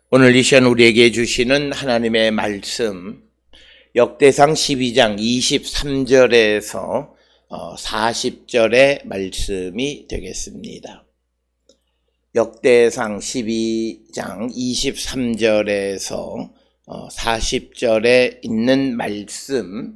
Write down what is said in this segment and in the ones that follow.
오늘 이 시간 우리에게 주시는 하나님의 말씀, 역대상 12장 23절에서 40절의 말씀이 되겠습니다. 역대상 12장 23절에서 40절에 있는 말씀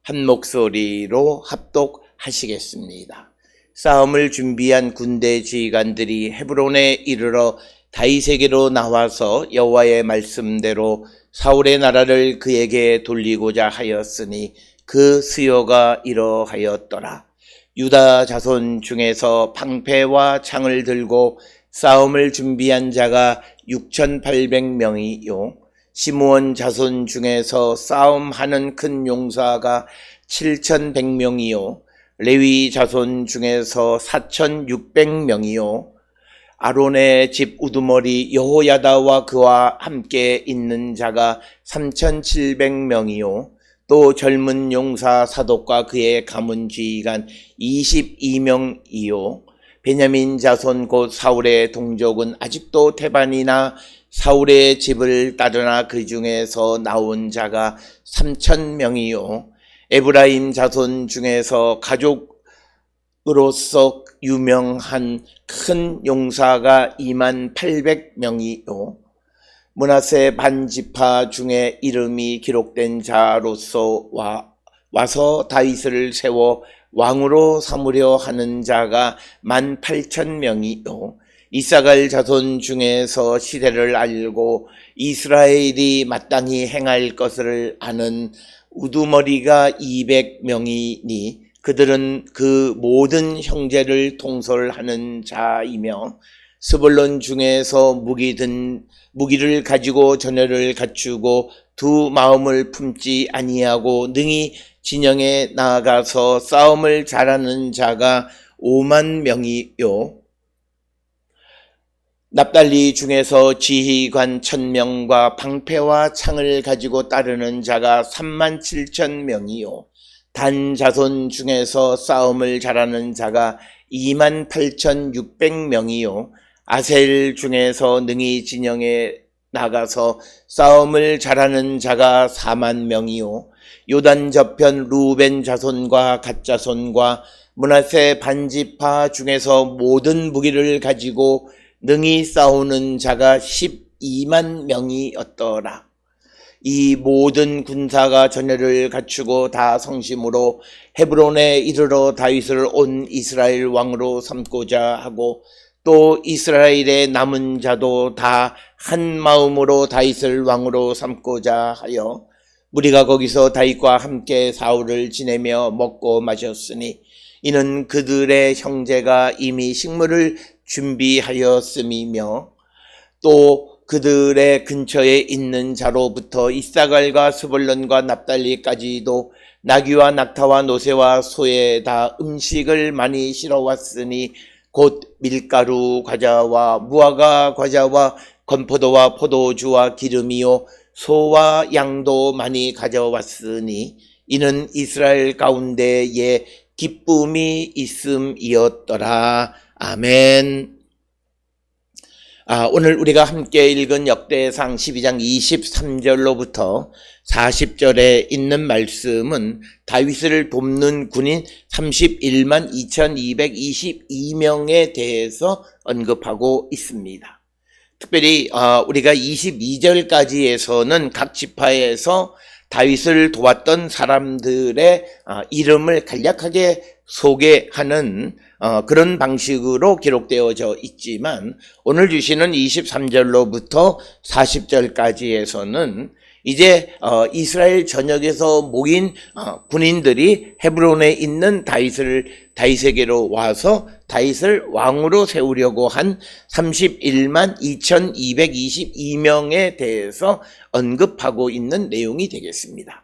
한 목소리로 합독하시겠습니다. 싸움을 준비한 군대 지휘관들이 헤브론에 이르러 다윗에게로 나와서 여호와의 말씀대로 사울의 나라를 그에게 돌리고자 하였으니 그 수요가 이러하였더라. 유다 자손 중에서 방패와 창을 들고 싸움을 준비한 자가 6,800명이요 시므온 자손 중에서 싸움하는 큰 용사가 7,100명이요 레위 자손 중에서 4,600명이요 아론의 집 우두머리 여호야다와 그와 함께 있는 자가 3,700명이요 또 젊은 용사 사독과 그의 가문 지휘관 22명이요 베냐민 자손 곧 사울의 동족은 아직도 테반이나 사울의 집을 따르나 그 중에서 나온 자가 3,000명이요 에브라임 자손 중에서 가족으로서 유명한 큰 용사가 28,000명이요 므낫세 반지파 중에 이름이 기록된 자로서 와서 다윗을 세워 왕으로 삼으려 하는 자가 18,000명이요 이사갈 자손 중에서 시대를 알고 이스라엘이 마땅히 행할 것을 아는 우두머리가 200명이니 그들은 그 모든 형제를 통솔하는 자이며 스불론 중에서 무기를 가지고 전열을 갖추고 두 마음을 품지 아니하고 능히 진영에 나아가서 싸움을 잘하는 자가 50,000명이요 납달리 중에서 지휘관 1,000명과 방패와 창을 가지고 따르는 자가 37,000명이요 단 자손 중에서 싸움을 잘하는 자가 28,600명이요 아셀 중에서 능히 진영에 나가서 싸움을 잘하는 자가 40,000명이요 요단 저편 루벤 자손과 갓 자손과 므낫세 반지파 중에서 모든 무기를 가지고 능히 싸우는 자가 120,000명이었더라. 이 모든 군사가 전열을 갖추고 다 성심으로 헤브론에 이르러 다윗을 온 이스라엘 왕으로 삼고자 하고 또 이스라엘의 남은 자도 다 한 마음으로 다윗을 왕으로 삼고자 하여 무리가 거기서 다윗과 함께 사울을 지내며 먹고 마셨으니 이는 그들의 형제가 이미 식물을 준비하였음이며 또 그들의 근처에 있는 자로부터 이사갈과 스불론과 납달리까지도 나귀와 낙타와 노새와 소에 다 음식을 많이 실어왔으니 곧 밀가루 과자와 무화과 과자와 건포도와 포도주와 기름이요 소와 양도 많이 가져왔으니 이는 이스라엘 가운데에 기쁨이 있음이었더라. 아멘. 오늘 우리가 함께 읽은 역대상 12장 23절로부터 40절에 있는 말씀은 다윗을 돕는 군인 312,222명에 대해서 언급하고 있습니다. 특별히 우리가 22절까지에서는 각 지파에서 다윗을 도왔던 사람들의 이름을 간략하게 소개하는 그런 방식으로 기록되어져 있지만 오늘 주시는 23절로부터 40절까지에서는 이제 이스라엘 전역에서 모인 군인들이 헤브론에 있는 다윗에게로 와서 다윗을 왕으로 세우려고 한 312,222명에 대해서 언급하고 있는 내용이 되겠습니다.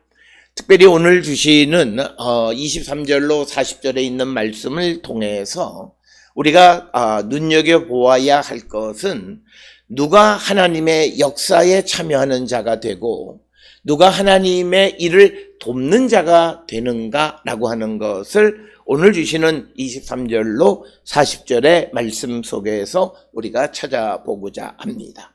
특별히 오늘 주시는 23절로 40절에 있는 말씀을 통해서 우리가 눈여겨보아야 할 것은 누가 하나님의 역사에 참여하는 자가 되고 누가 하나님의 일을 돕는 자가 되는가라고 하는 것을 오늘 주시는 23절로 40절의 말씀 속에서 우리가 찾아보고자 합니다.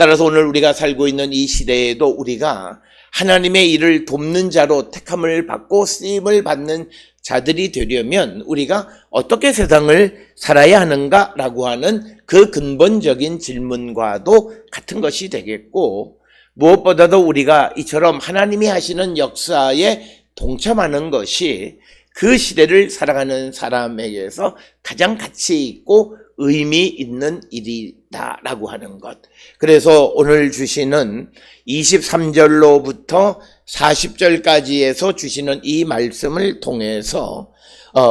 따라서 오늘 우리가 살고 있는 이 시대에도 우리가 하나님의 일을 돕는 자로 택함을 받고 쓰임을 받는 자들이 되려면 우리가 어떻게 세상을 살아야 하는가라고 하는 그 근본적인 질문과도 같은 것이 되겠고, 무엇보다도 우리가 이처럼 하나님이 하시는 역사에 동참하는 것이 그 시대를 살아가는 사람에게서 가장 가치 있고 의미 있는 일이다라고 하는 것. 그래서 오늘 주시는 23절로부터 40절까지에서 주시는 이 말씀을 통해서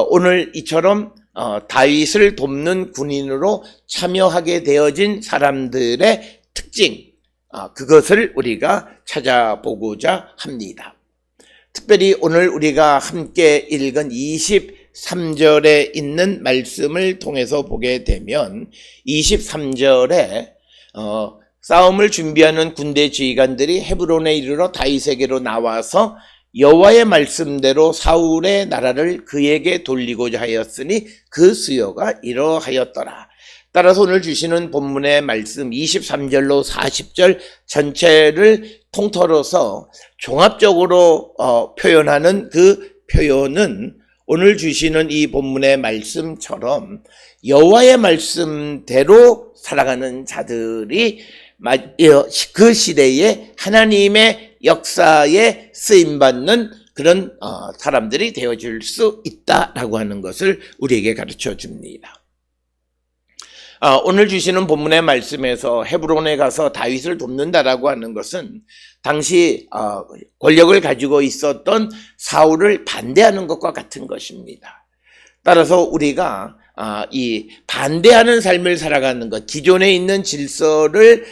오늘 이처럼 다윗을 돕는 군인으로 참여하게 되어진 사람들의 특징, 그것을 우리가 찾아보고자 합니다. 특별히 오늘 우리가 함께 읽은 23절에 있는 말씀을 통해서 보게 되면 23절에 싸움을 준비하는 군대 지휘관들이 헤브론에 이르러 다윗에게로 나와서 여호와의 말씀대로 사울의 나라를 그에게 돌리고자 하였으니 그 수요가 이러하였더라. 따라서 오늘 주시는 본문의 말씀 23절로 40절 전체를 통틀어서 종합적으로 표현하는 그 표현은 오늘 주시는 이 본문의 말씀처럼 여호와의 말씀대로 살아가는 자들이 그 시대에 하나님의 역사에 쓰임받는 그런 사람들이 되어줄 수 있다라고 하는 것을 우리에게 가르쳐 줍니다. 오늘 주시는 본문의 말씀에서 헤브론에 가서 다윗을 돕는다라고 하는 것은 당시 권력을 가지고 있었던 사울을 반대하는 것과 같은 것입니다. 따라서 우리가 이 반대하는 삶을 살아가는 것, 기존에 있는 질서를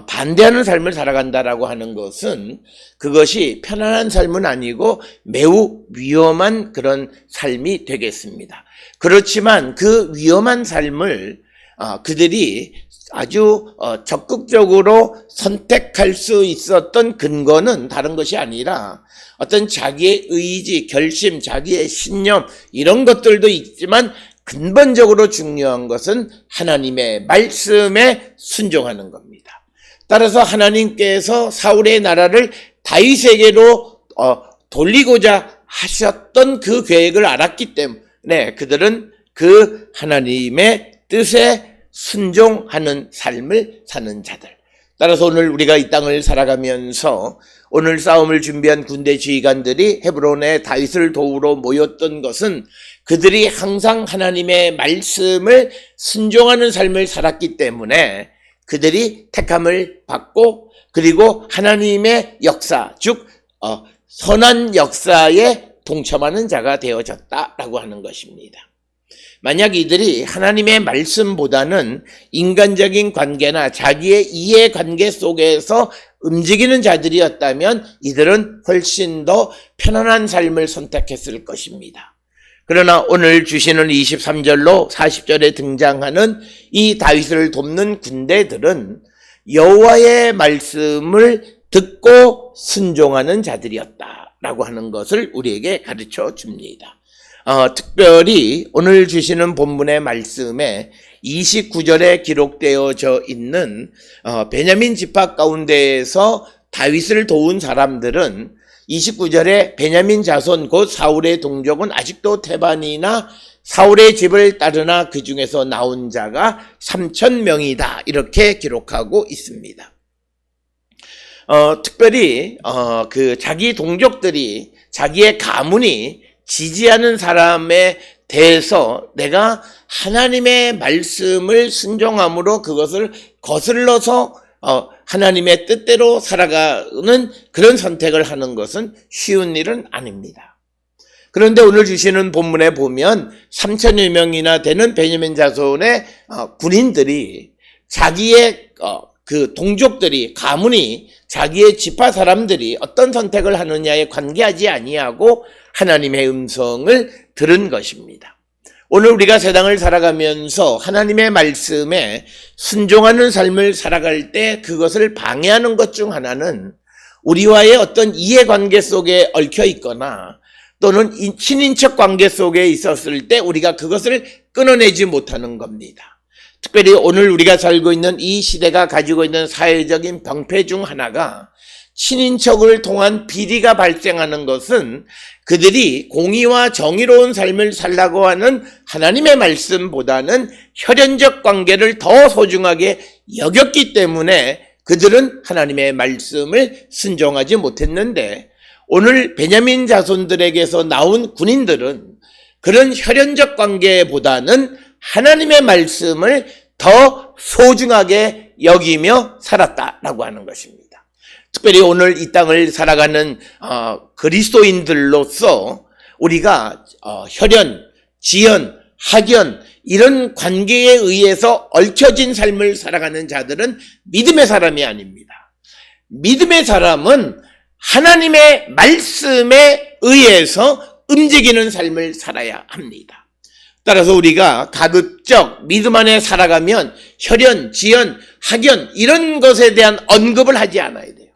반대하는 삶을 살아간다라고 하는 것은 그것이 편안한 삶은 아니고 매우 위험한 그런 삶이 되겠습니다. 그렇지만 그 위험한 삶을 그들이 아주 적극적으로 선택할 수 있었던 근거는 다른 것이 아니라 어떤 자기의 의지, 결심, 자기의 신념 이런 것들도 있지만 근본적으로 중요한 것은 하나님의 말씀에 순종하는 겁니다. 따라서 하나님께서 사울의 나라를 다윗에게로 돌리고자 하셨던 그 계획을 알았기 때문에 그들은 그 하나님의 뜻에 순종하는 삶을 사는 자들. 따라서 오늘 우리가 이 땅을 살아가면서 오늘 싸움을 준비한 군대 지휘관들이 헤브론에 다윗을 도우러 모였던 것은 그들이 항상 하나님의 말씀을 순종하는 삶을 살았기 때문에 그들이 택함을 받고 그리고 하나님의 역사, 즉 선한 역사에 동참하는 자가 되어졌다라고 하는 것입니다. 만약 이들이 하나님의 말씀보다는 인간적인 관계나 자기의 이해관계 속에서 움직이는 자들이었다면 이들은 훨씬 더 편안한 삶을 선택했을 것입니다. 그러나 오늘 주시는 23절로 40절에 등장하는 이 다윗을 돕는 군대들은 여호와의 말씀을 듣고 순종하는 자들이었다라고 하는 것을 우리에게 가르쳐 줍니다. 특별히 오늘 주시는 본문의 말씀에 29절에 기록되어져 있는 베냐민 지파 가운데에서 다윗을 도운 사람들은 29절에 베냐민 자손 곧 사울의 동족은 아직도 테반이나 사울의 집을 따르나 그 중에서 나온 자가 3,000명이다 이렇게 기록하고 있습니다. 특별히 그 자기 동족들이 자기의 가문이 지지하는 사람에 대해서 내가 하나님의 말씀을 순종함으로 그것을 거슬러서 하나님의 뜻대로 살아가는 그런 선택을 하는 것은 쉬운 일은 아닙니다. 그런데 오늘 주시는 본문에 보면 3,000여 명이나 되는 베냐민 자손의 군인들이 자기의 그 동족들이 가문이 자기의 지파 사람들이 어떤 선택을 하느냐에 관계하지 아니하고 하나님의 음성을 들은 것입니다. 오늘 우리가 세상을 살아가면서 하나님의 말씀에 순종하는 삶을 살아갈 때 그것을 방해하는 것 중 하나는 우리와의 어떤 이해관계 속에 얽혀 있거나 또는 친인척 관계 속에 있었을 때 우리가 그것을 끊어내지 못하는 겁니다. 특별히 오늘 우리가 살고 있는 이 시대가 가지고 있는 사회적인 병폐 중 하나가 친인척을 통한 비리가 발생하는 것은 그들이 공의와 정의로운 삶을 살라고 하는 하나님의 말씀보다는 혈연적 관계를 더 소중하게 여겼기 때문에 그들은 하나님의 말씀을 순종하지 못했는데, 오늘 베냐민 자손들에게서 나온 군인들은 그런 혈연적 관계보다는 하나님의 말씀을 더 소중하게 여기며 살았다라고 하는 것입니다. 특별히 오늘 이 땅을 살아가는 그리스도인들로서 우리가 혈연, 지연, 학연 이런 관계에 의해서 얽혀진 삶을 살아가는 자들은 믿음의 사람이 아닙니다. 믿음의 사람은 하나님의 말씀에 의해서 움직이는 삶을 살아야 합니다. 따라서 우리가 가급적 믿음 안에 살아가면 혈연, 지연, 학연 이런 것에 대한 언급을 하지 않아야 돼요.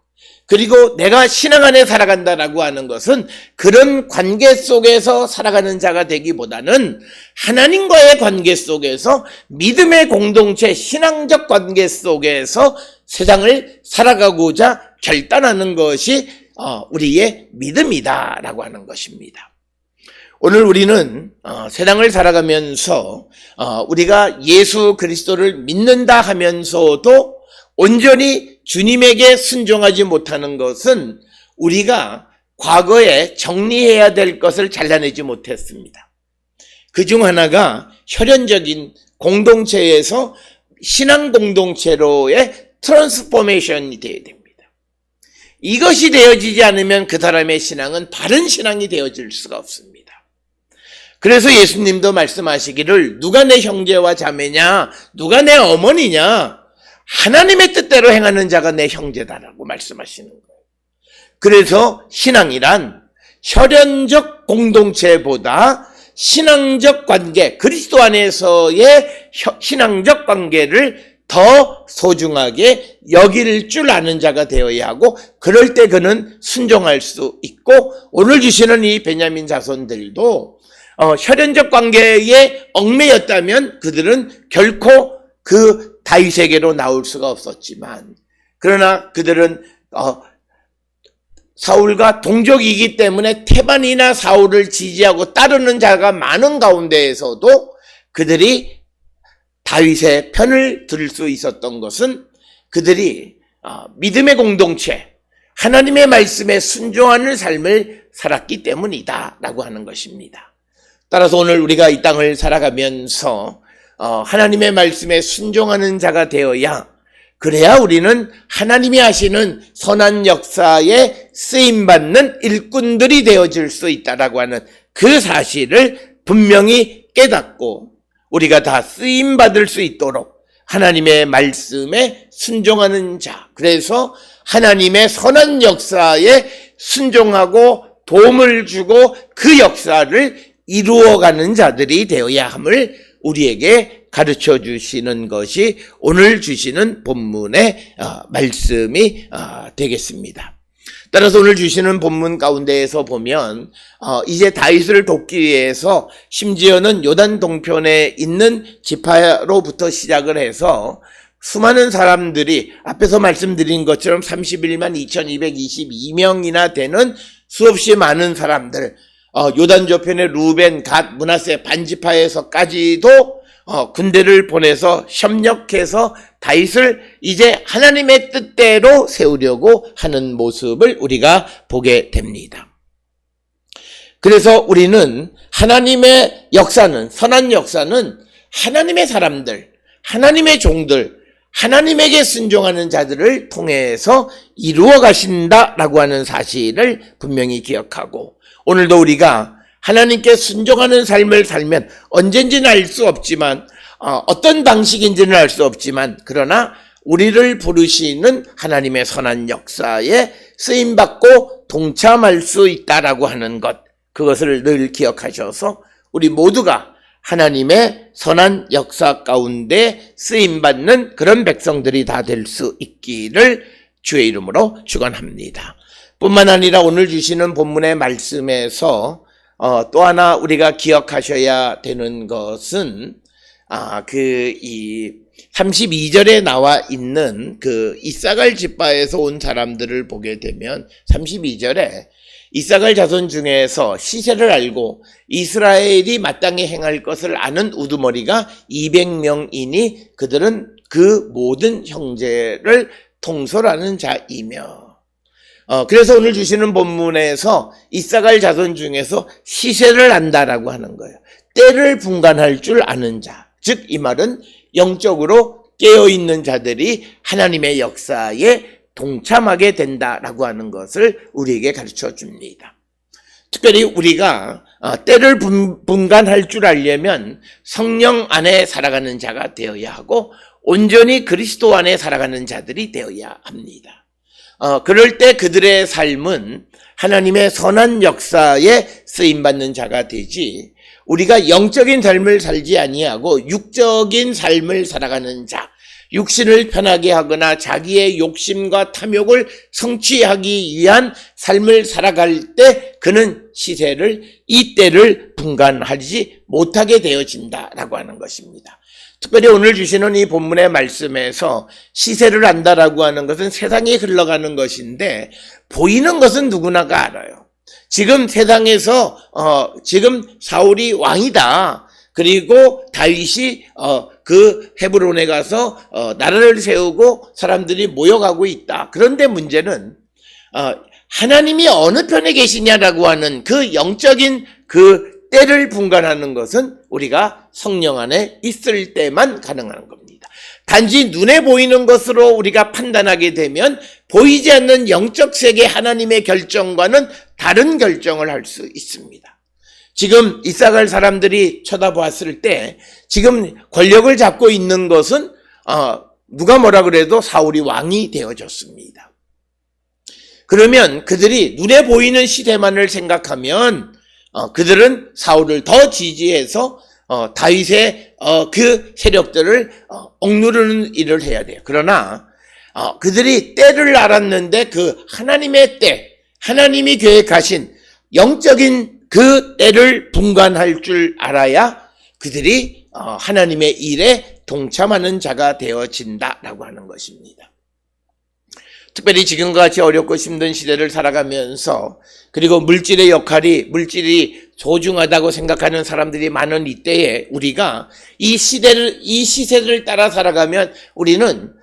그리고 내가 신앙 안에 살아간다라고 하는 것은 그런 관계 속에서 살아가는 자가 되기보다는 하나님과의 관계 속에서 믿음의 공동체, 신앙적 관계 속에서 세상을 살아가고자 결단하는 것이 우리의 믿음이다라고 하는 것입니다. 오늘 우리는 세상을 살아가면서 우리가 예수 그리스도를 믿는다 하면서도 온전히 주님에게 순종하지 못하는 것은 우리가 과거에 정리해야 될 것을 잘라내지 못했습니다. 그중 하나가 혈연적인 공동체에서 신앙 공동체로의 트랜스포메이션이 되어야 됩니다. 이것이 되어지지 않으면 그 사람의 신앙은 바른 신앙이 되어질 수가 없습니다. 그래서 예수님도 말씀하시기를 누가 내 형제와 자매냐, 누가 내 어머니냐, 하나님의 뜻대로 행하는 자가 내 형제다라고 말씀하시는 거예요. 그래서 신앙이란 혈연적 공동체보다 신앙적 관계, 그리스도 안에서의 신앙적 관계를 더 소중하게 여길 줄 아는 자가 되어야 하고, 그럴 때 그는 순종할 수 있고, 오늘 주시는 이 베냐민 자손들도 혈연적 관계에 얽매였다면 그들은 결코 그 다윗에게로 나올 수가 없었지만, 그러나 그들은 사울과 동족이기 때문에 태반이나 사울을 지지하고 따르는 자가 많은 가운데에서도 그들이 다윗의 편을 들을 수 있었던 것은 그들이 믿음의 공동체, 하나님의 말씀에 순종하는 삶을 살았기 때문이다라고 하는 것입니다. 따라서 오늘 우리가 이 땅을 살아가면서 하나님의 말씀에 순종하는 자가 되어야, 그래야 우리는 하나님이 하시는 선한 역사에 쓰임받는 일꾼들이 되어질 수 있다라고 하는 그 사실을 분명히 깨닫고 우리가 다 쓰임받을 수 있도록 하나님의 말씀에 순종하는 자, 그래서 하나님의 선한 역사에 순종하고 도움을 주고 그 역사를 이루어가는 자들이 되어야 함을 우리에게 가르쳐 주시는 것이 오늘 주시는 본문의 말씀이 되겠습니다. 따라서 오늘 주시는 본문 가운데에서 보면 이제 다윗을 돕기 위해서 심지어는 요단 동편에 있는 지파로부터 시작을 해서 수많은 사람들이 앞에서 말씀드린 것처럼 31만 2222명이나 되는 수없이 많은 사람들, 요단 저편의 루벤, 갓, 므낫세 반지파에서까지도 군대를 보내서 협력해서 다윗을 이제 하나님의 뜻대로 세우려고 하는 모습을 우리가 보게 됩니다. 그래서 우리는 하나님의 역사는, 선한 역사는 하나님의 사람들, 하나님의 종들, 하나님에게 순종하는 자들을 통해서 이루어 가신다라고 하는 사실을 분명히 기억하고, 오늘도 우리가 하나님께 순종하는 삶을 살면 언젠지는 알 수 없지만, 어떤 방식인지는 알 수 없지만, 그러나 우리를 부르시는 하나님의 선한 역사에 쓰임받고 동참할 수 있다라고 하는 것, 그것을 늘 기억하셔서 우리 모두가 하나님의 선한 역사 가운데 쓰임받는 그런 백성들이 다 될 수 있기를 주의 이름으로 축원합니다. 뿐만 아니라 오늘 주시는 본문의 말씀에서 또 하나 우리가 기억하셔야 되는 것은 이 32절에 나와 있는 그 이사갈 지파에서 온 사람들을 보게 되면 32절에 이사갈 자손 중에서 시세를 알고 이스라엘이 마땅히 행할 것을 아는 우두머리가 200명이니 그들은 그 모든 형제를 통솔하는 자이며. 그래서 오늘 주시는 본문에서 이사갈 자손 중에서 시세를 안다라고 하는 거예요. 때를 분간할 줄 아는 자. 즉 이 말은 영적으로 깨어있는 자들이 하나님의 역사에 동참하게 된다라고 하는 것을 우리에게 가르쳐 줍니다. 특별히 우리가 때를 분간할 줄 알려면 성령 안에 살아가는 자가 되어야 하고 온전히 그리스도 안에 살아가는 자들이 되어야 합니다. 그럴 때 그들의 삶은 하나님의 선한 역사에 쓰임받는 자가 되지, 우리가 영적인 삶을 살지 아니하고 육적인 삶을 살아가는 자, 육신을 편하게 하거나 자기의 욕심과 탐욕을 성취하기 위한 삶을 살아갈 때 그는 이 때를 분간하지 못하게 되어진다라고 하는 것입니다. 특별히 오늘 주시는 이 본문의 말씀에서 시세를 안다라고 하는 것은 세상이 흘러가는 것인데 보이는 것은 누구나가 알아요. 지금 세상에서 지금 사울이 왕이다. 그리고 다윗이 그 헤브론에 가서 나라를 세우고 사람들이 모여가고 있다. 그런데 문제는 하나님이 어느 편에 계시냐라고 하는 그 영적인 그 때를 분간하는 것은 우리가 성령 안에 있을 때만 가능한 겁니다. 단지 눈에 보이는 것으로 우리가 판단하게 되면 보이지 않는 영적 세계 하나님의 결정과는 다른 결정을 할 수 있습니다. 지금 이사갈 사람들이 쳐다보았을 때 지금 권력을 잡고 있는 것은 누가 뭐라 그래도 사울이 왕이 되어졌습니다. 그러면 그들이 눈에 보이는 시대만을 생각하면 그들은 사울을 더 지지해서 다윗의 그 세력들을 억누르는 일을 해야 돼요. 그러나 그들이 때를 알았는데 그 하나님의 때, 하나님이 계획하신 영적인 그 때를 분간할 줄 알아야 그들이 하나님의 일에 동참하는 자가 되어진다라고 하는 것입니다. 특별히 지금과 같이 어렵고 힘든 시대를 살아가면서 그리고 물질이 소중하다고 생각하는 사람들이 많은 이때에 우리가 이 시세를 따라 살아가면 우리는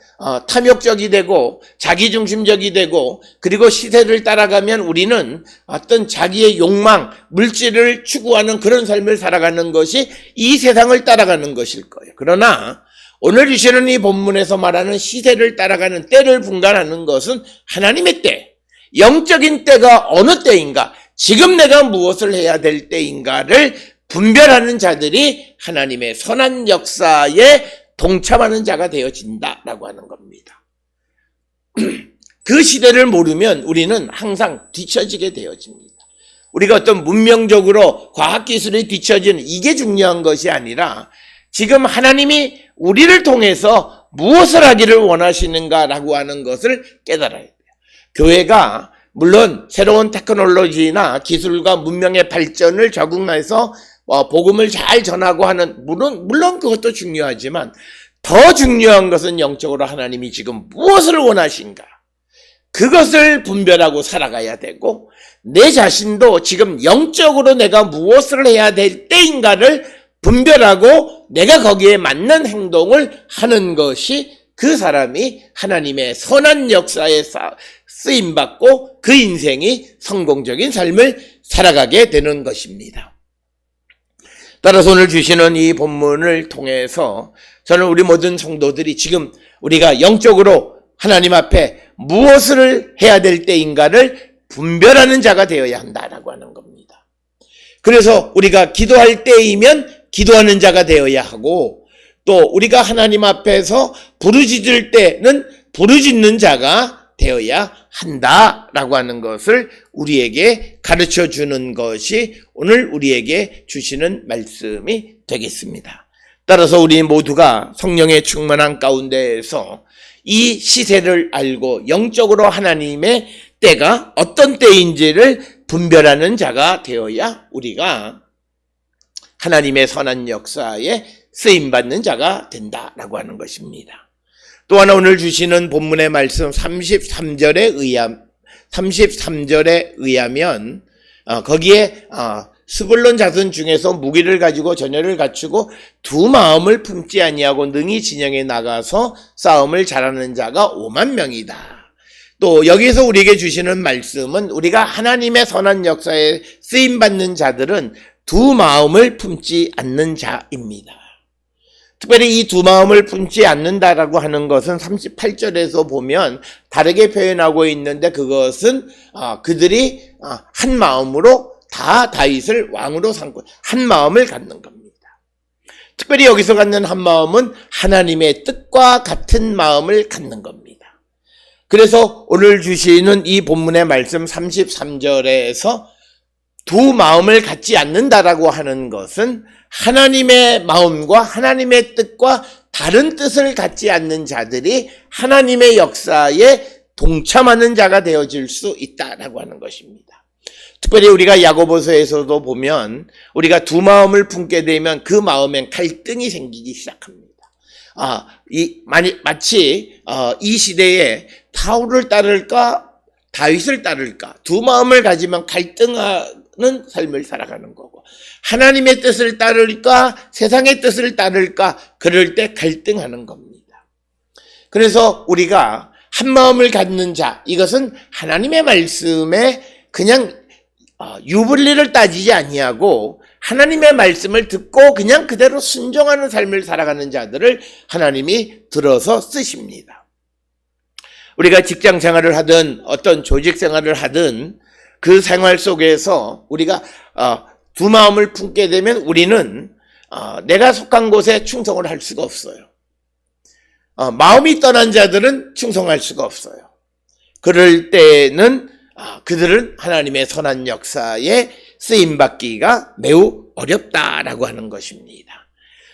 탐욕적이 되고 자기중심적이 되고, 그리고 시세를 따라가면 우리는 어떤 자기의 욕망, 물질을 추구하는 그런 삶을 살아가는 것이 이 세상을 따라가는 것일 거예요. 그러나 오늘 주시는 이 본문에서 말하는 시세를 따라가는 때를 분간하는 것은 하나님의 때, 영적인 때가 어느 때인가, 지금 내가 무엇을 해야 될 때인가를 분별하는 자들이 하나님의 선한 역사에 동참하는 자가 되어진다라고 하는 겁니다. 그 시대를 모르면 우리는 항상 뒤처지게 되어집니다. 우리가 어떤 문명적으로 과학기술이 뒤처지는 이게 중요한 것이 아니라 지금 하나님이 우리를 통해서 무엇을 하기를 원하시는가라고 하는 것을 깨달아야 돼요. 교회가 물론 새로운 테크놀로지나 기술과 문명의 발전을 적응해서 복음을 잘 전하고 하는, 물론 그것도 중요하지만 더 중요한 것은 영적으로 하나님이 지금 무엇을 원하신가, 그것을 분별하고 살아가야 되고, 내 자신도 지금 영적으로 내가 무엇을 해야 될 때인가를 분별하고 내가 거기에 맞는 행동을 하는 것이 그 사람이 하나님의 선한 역사에 쓰임받고 그 인생이 성공적인 삶을 살아가게 되는 것입니다. 따라서 오늘 주시는 이 본문을 통해서 저는 우리 모든 성도들이 지금 우리가 영적으로 하나님 앞에 무엇을 해야 될 때인가를 분별하는 자가 되어야 한다라고 하는 겁니다. 그래서 우리가 기도할 때이면 기도하는 자가 되어야 하고, 또 우리가 하나님 앞에서 부르짖을 때는 부르짖는 자가 되어야 한다라고 하는 것을 우리에게 가르쳐 주는 것이 오늘 우리에게 주시는 말씀이 되겠습니다. 따라서 우리 모두가 성령의 충만한 가운데에서 이 시세를 알고 영적으로 하나님의 때가 어떤 때인지를 분별하는 자가 되어야 우리가 하나님의 선한 역사에 쓰임받는 자가 된다라고 하는 것입니다. 또 하나 오늘 주시는 본문의 말씀 33절에 의하면 거기에 스불론 자손 중에서 무기를 가지고 전열을 갖추고 두 마음을 품지 아니하고 능히 진영에 나가서 싸움을 잘하는 자가 5만 명이다. 또 여기서 우리에게 주시는 말씀은 우리가 하나님의 선한 역사에 쓰임받는 자들은 두 마음을 품지 않는 자입니다. 특별히 이 두 마음을 품지 않는다라고 하는 것은 38절에서 보면 다르게 표현하고 있는데 그것은 그들이 한 마음으로 다 다윗을 왕으로 삼고 한 마음을 갖는 겁니다. 특별히 여기서 갖는 한 마음은 하나님의 뜻과 같은 마음을 갖는 겁니다. 그래서 오늘 주시는 이 본문의 말씀 33절에서 두 마음을 갖지 않는다라고 하는 것은 하나님의 마음과 하나님의 뜻과 다른 뜻을 갖지 않는 자들이 하나님의 역사에 동참하는 자가 되어질 수 있다라고 하는 것입니다. 특별히 우리가 야고보서에서도 보면 우리가 두 마음을 품게 되면 그 마음엔 갈등이 생기기 시작합니다. 마치 이 시대에 바울을 따를까 다윗을 따를까 두 마음을 가지면 갈등하는 삶을 살아가는 거고 하나님의 뜻을 따를까 세상의 뜻을 따를까 그럴 때 갈등하는 겁니다. 그래서 우리가 한 마음을 갖는 자 이것은 하나님의 말씀에 그냥 유불리를 따지지 아니하고 하나님의 말씀을 듣고 그냥 그대로 순종하는 삶을 살아가는 자들을 하나님이 들어서 쓰십니다. 우리가 직장 생활을 하든 어떤 조직 생활을 하든 그 생활 속에서 우리가 두 마음을 품게 되면 우리는 내가 속한 곳에 충성을 할 수가 없어요. 마음이 떠난 자들은 충성할 수가 없어요. 그럴 때는 그들은 하나님의 선한 역사에 쓰임받기가 매우 어렵다라고 하는 것입니다.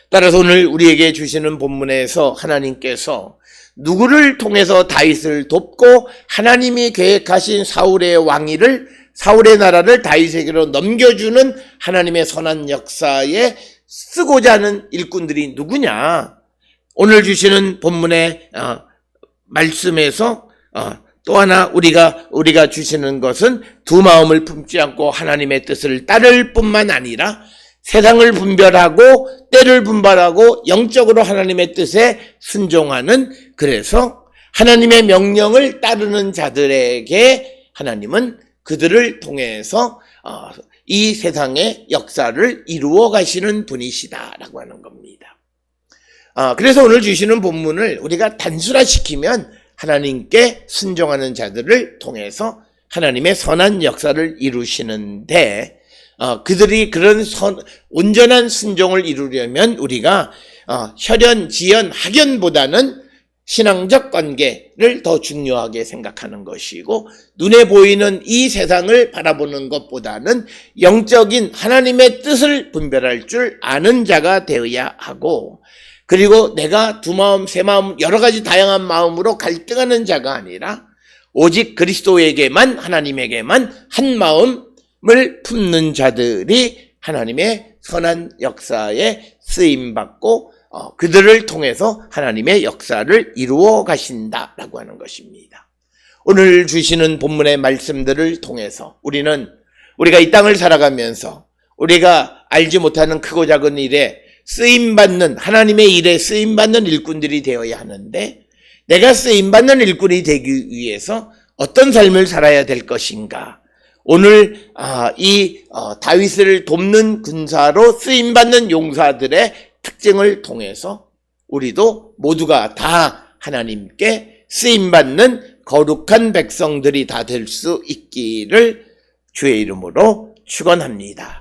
따라서 오늘 우리에게 주시는 본문에서 하나님께서 누구를 통해서 다윗을 돕고 하나님이 계획하신 사울의 왕위를 사울의 나라를 다윗에게로 넘겨주는 하나님의 선한 역사에 쓰고자 하는 일꾼들이 누구냐? 오늘 주시는 본문의 말씀에서 또 하나 우리가 주시는 것은 두 마음을 품지 않고 하나님의 뜻을 따를 뿐만 아니라 세상을 분별하고 때를 분별하고 영적으로 하나님의 뜻에 순종하는 그래서 하나님의 명령을 따르는 자들에게 하나님은 그들을 통해서 이 세상의 역사를 이루어 가시는 분이시다라고 하는 겁니다. 그래서 오늘 주시는 본문을 우리가 단순화시키면 하나님께 순종하는 자들을 통해서 하나님의 선한 역사를 이루시는데 그들이 그런 온전한 순종을 이루려면 우리가 혈연, 지연, 학연보다는 신앙적 관계를 더 중요하게 생각하는 것이고 눈에 보이는 이 세상을 바라보는 것보다는 영적인 하나님의 뜻을 분별할 줄 아는 자가 되어야 하고 그리고 내가 두 마음, 세 마음, 여러 가지 다양한 마음으로 갈등하는 자가 아니라 오직 그리스도에게만 하나님에게만 한 마음을 품는 자들이 하나님의 선한 역사에 쓰임받고 그들을 통해서 하나님의 역사를 이루어 가신다라고 하는 것입니다. 오늘 주시는 본문의 말씀들을 통해서 우리가 이 땅을 살아가면서 우리가 알지 못하는 크고 작은 일에 쓰임받는 하나님의 일에 쓰임받는 일꾼들이 되어야 하는데 내가 쓰임받는 일꾼이 되기 위해서 어떤 삶을 살아야 될 것인가 오늘 다윗을 돕는 군사로 쓰임받는 용사들의 특징을 통해서 우리도 모두가 다 하나님께 쓰임받는 거룩한 백성들이 다 될 수 있기를 주의 이름으로 축원합니다.